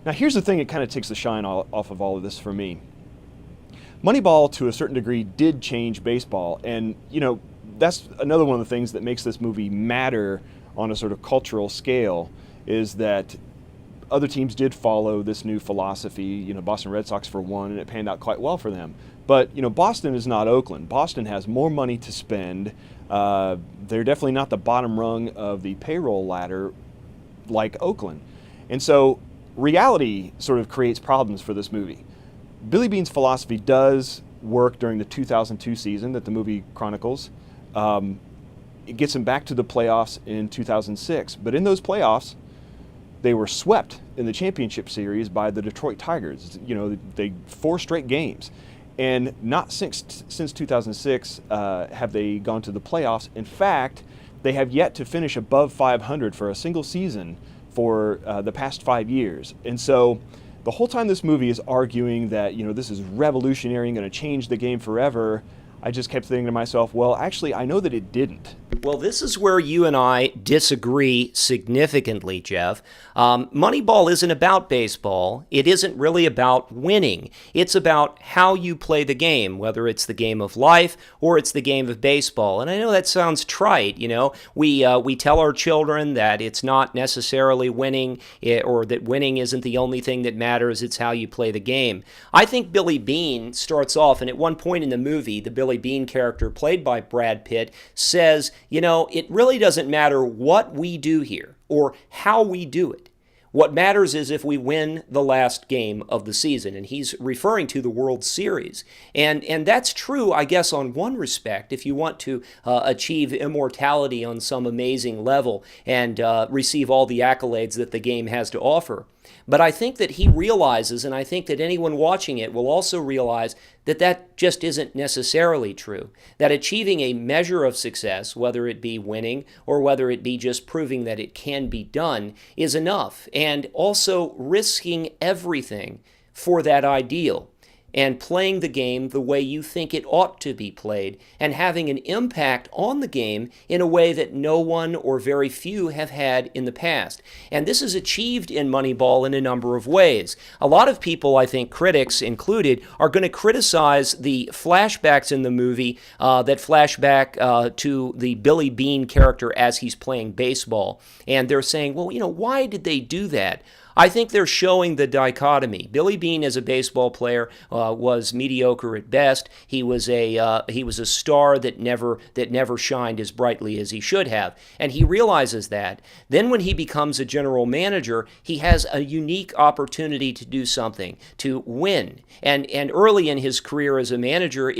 Now, here's the thing that kind of takes the shine off of all of this for me. Moneyball, to a certain degree, did change baseball, and that's another one of the things that makes this movie matter on a sort of cultural scale, is that other teams did follow this new philosophy. Boston Red Sox for one, and it panned out quite well for them. But Boston is not Oakland. Boston has more money to spend. They're definitely not the bottom rung of the payroll ladder like Oakland, and so reality sort of creates problems for this movie. Billy Beane's philosophy does work during the 2002 season that the movie chronicles. It gets them back to the playoffs in 2006, but in those playoffs, they were swept in the championship series by the Detroit Tigers. They 4 straight games, and not since 2006 have they gone to the playoffs. In fact, they have yet to finish above 500 for a single season for the past 5 years. And so the whole time this movie is arguing that this is revolutionary and going to change the game forever, I just kept thinking to myself, well, actually, I know that it didn't. Well, this is where you and I disagree significantly, Jeff. Moneyball isn't about baseball. It isn't really about winning. It's about how you play the game, whether it's the game of life or it's the game of baseball. And I know that sounds trite. We tell our children that it's not necessarily winning, or that winning isn't the only thing that matters. It's how you play the game. I think Billy Beane starts off, and at one point in the movie, the Billy Beane character played by Brad Pitt says, it really doesn't matter what we do here or how we do it. What matters is if we win the last game of the season, and he's referring to the World Series. And that's true, I guess, on one respect, if you want to achieve immortality on some amazing level and receive all the accolades that the game has to offer. But I think that he realizes, and I think that anyone watching it will also realize, that that just isn't necessarily true. That achieving a measure of success, whether it be winning or whether it be just proving that it can be done, is enough. And also risking everything for that ideal, and playing the game the way you think it ought to be played, and having an impact on the game in a way that no one or very few have had in the past. And this is achieved in Moneyball in a number of ways. A lot of people, I think critics included, are going to criticize the flashbacks in the movie that flash back to the Billy Beane character as he's playing baseball. And they're saying, well, why did they do that? I think they're showing the dichotomy. Billy Beane, as a baseball player, was mediocre at best. He was a star that never shined as brightly as he should have, and he realizes that. Then, when he becomes a general manager, he has a unique opportunity to do something, to win. And early in his career as a manager,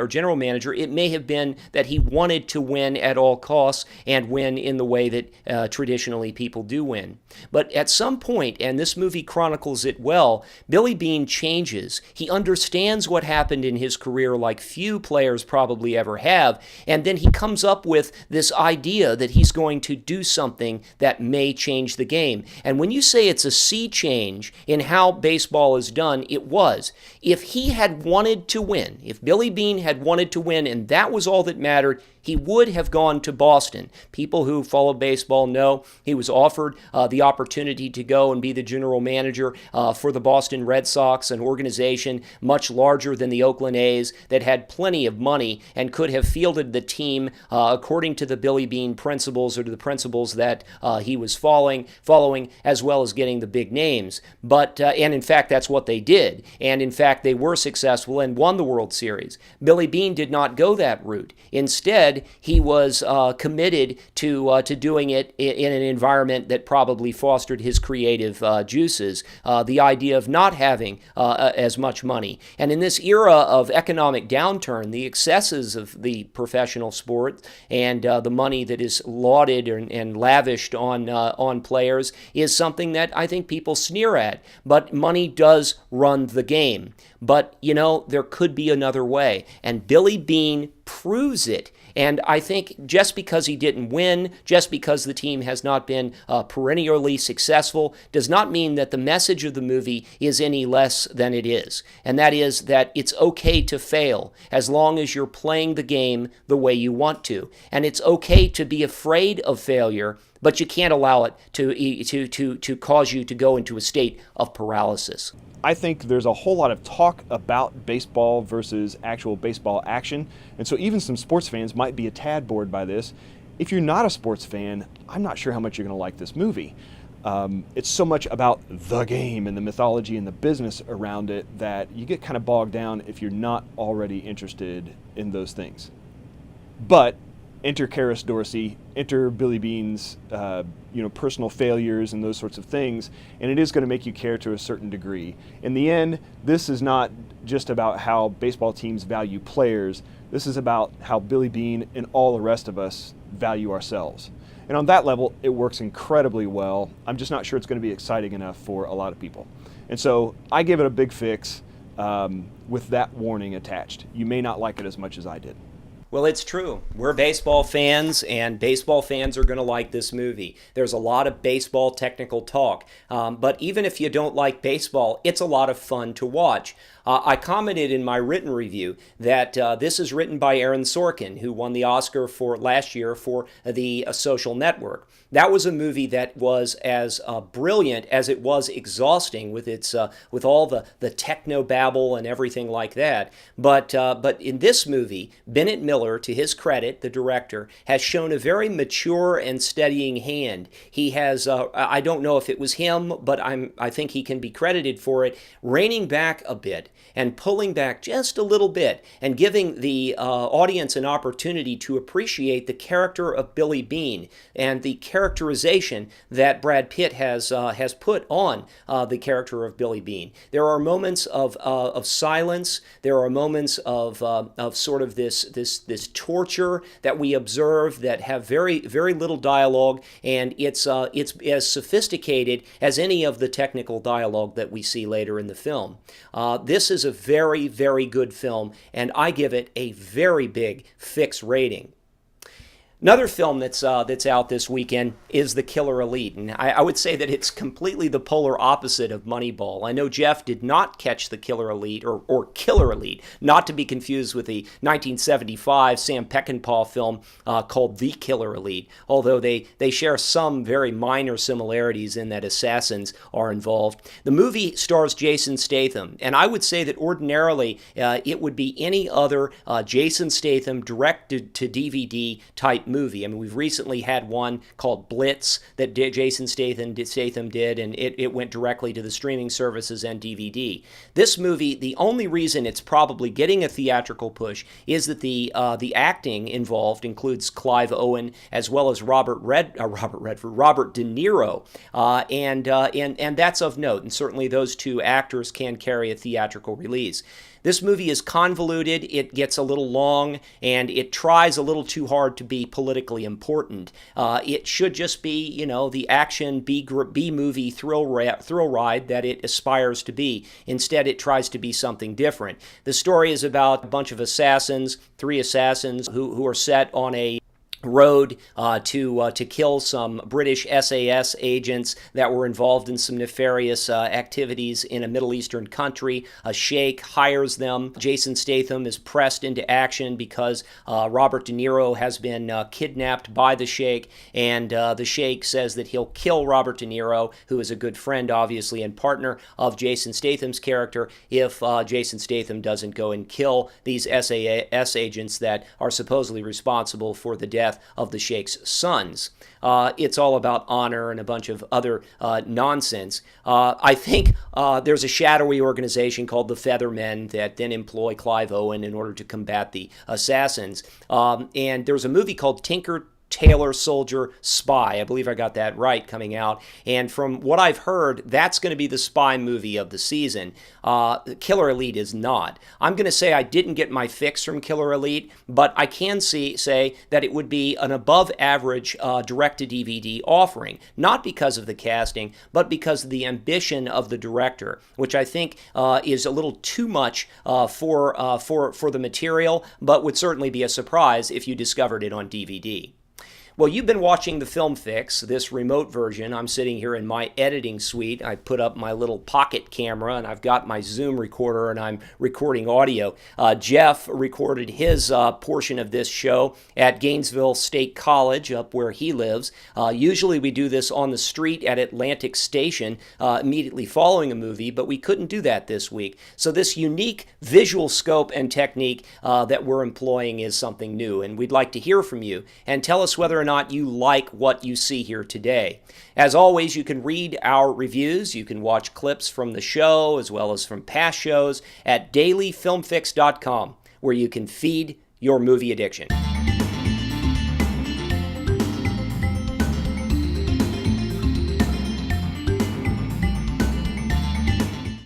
general manager, it may have been that he wanted to win at all costs and win in the way that traditionally people do win. But at some point, and this movie chronicles it well, Billy Beane changes. He understands what happened in his career like few players probably ever have, and then he comes up with this idea that he's going to do something that may change the game. And when you say it's a sea change in how baseball is done, it was. If he had wanted to win, if Billy Beane had wanted to win, and that was all that mattered, he would have gone to Boston. People who follow baseball know he was offered the opportunity to go and be the general manager for the Boston Red Sox, an organization much larger than the Oakland A's that had plenty of money and could have fielded the team according to the Billy Beane principles, or to the principles that he was following, as well as getting the big names. But and in fact, that's what they did. And in fact, they were successful and won the World Series. Billy Beane did not go that route. Instead, he was committed to doing it in an environment that probably fostered his creative juices, the idea of not having as much money. And in this era of economic downturn, the excesses of the professional sport and the money that is lauded and lavished on players is something that I think people sneer at. But money does run the game. But, there could be another way. And Billy Beane proves it. And I think just because he didn't win, just because the team has not been perennially successful, does not mean that the message of the movie is any less than it is. And that is that it's okay to fail as long as you're playing the game the way you want to. And it's okay to be afraid of failure, but you can't allow it to cause you to go into a state of paralysis. I think there's a whole lot of talk about baseball versus actual baseball action, and so even some sports fans might be a tad bored by this. If you're not a sports fan, I'm not sure how much you're going to like this movie. It's so much about the game and the mythology and the business around it that you get kind of bogged down if you're not already interested in those things. But enter Karis Dorsey, enter Billy Bean's personal failures and those sorts of things, and it is going to make you care to a certain degree. In the end, this is not just about how baseball teams value players. This is about how Billy Bean and all the rest of us value ourselves. And on that level, it works incredibly well. I'm just not sure it's going to be exciting enough for a lot of people. And so I give it a big fix with that warning attached. You may not like it as much as I did. Well, it's true. We're baseball fans, and baseball fans are going to like this movie. There's a lot of baseball technical talk, but even if you don't like baseball, it's a lot of fun to watch. I commented in my written review that this is written by Aaron Sorkin, who won the Oscar for last year for The Social Network. That was a movie that was as brilliant as it was exhausting with its with all the techno babble and everything like that. But in this movie, Bennett Miller, to his credit, the director, has shown a very mature and steadying hand. He has I don't know if it was him, but I think he can be credited for it, reining back a bit and pulling back just a little bit and giving the audience an opportunity to appreciate the character of Billy Bean and the characterization that Brad Pitt has put on the character of Billy Bean. There are moments of silence. There are moments of sort of this torture that we observe that have very little dialogue, and it's as sophisticated as any of the technical dialogue that we see later in the film. This is a very, very good film, and I give it a very big fixed rating. Another film that's out this weekend is The Killer Elite, and I would say that it's completely the polar opposite of Moneyball. I know Jeff did not catch The Killer Elite, or Killer Elite, not to be confused with the 1975 Sam Peckinpah film called The Killer Elite, although they share some very minor similarities in that assassins are involved. The movie stars Jason Statham, and I would say that ordinarily it would be any other Jason Statham direct-to-DVD type movie. I mean, we've recently had one called Blitz that Jason Statham did, and it went directly to the streaming services and DVD. This movie, the only reason it's probably getting a theatrical push is that the acting involved includes Clive Owen as well as Robert De Niro, and that's of note. And certainly those two actors can carry a theatrical release. This movie is convoluted, it gets a little long, and it tries a little too hard to be politically important. It should just be, the action B-movie thrill ride that it aspires to be. Instead, it tries to be something different. The story is about a bunch of assassins, 3 assassins who are set on a road to kill some British SAS agents that were involved in some nefarious activities in a Middle Eastern country. A sheikh hires them. Jason Statham is pressed into action because Robert De Niro has been kidnapped by the sheikh, and the sheikh says that he'll kill Robert De Niro, who is a good friend, obviously, and partner of Jason Statham's character, if Jason Statham doesn't go and kill these SAS agents that are supposedly responsible for the death of the Sheikh's sons. It's all about honor and a bunch of other nonsense. I think there's a shadowy organization called the Feathermen that then employ Clive Owen in order to combat the assassins. And there's a movie called Tinker Tailor Soldier Spy. I believe I got that right, coming out. And from what I've heard, that's going to be the spy movie of the season. Killer Elite is not. I'm going to say I didn't get my fix from Killer Elite, but I can say that it would be an above average direct-to-DVD offering, not because of the casting, but because of the ambition of the director, which I think is a little too much for the material, but would certainly be a surprise if you discovered it on DVD. Well, you've been watching the Film Fix, this remote version. I'm sitting here in my editing suite. I put up my little pocket camera, and I've got my Zoom recorder, and I'm recording audio. Jeff recorded his portion of this show at Gainesville State College, up where he lives. Usually we do this on the street at Atlantic Station immediately following a movie, but we couldn't do that this week. So this unique visual scope and technique that we're employing is something new, and we'd like to hear from you and tell us whether or not you like what you see here today. As always, you can read our reviews. You can watch clips from the show as well as from past shows at dailyfilmfix.com, where you can feed your movie addiction.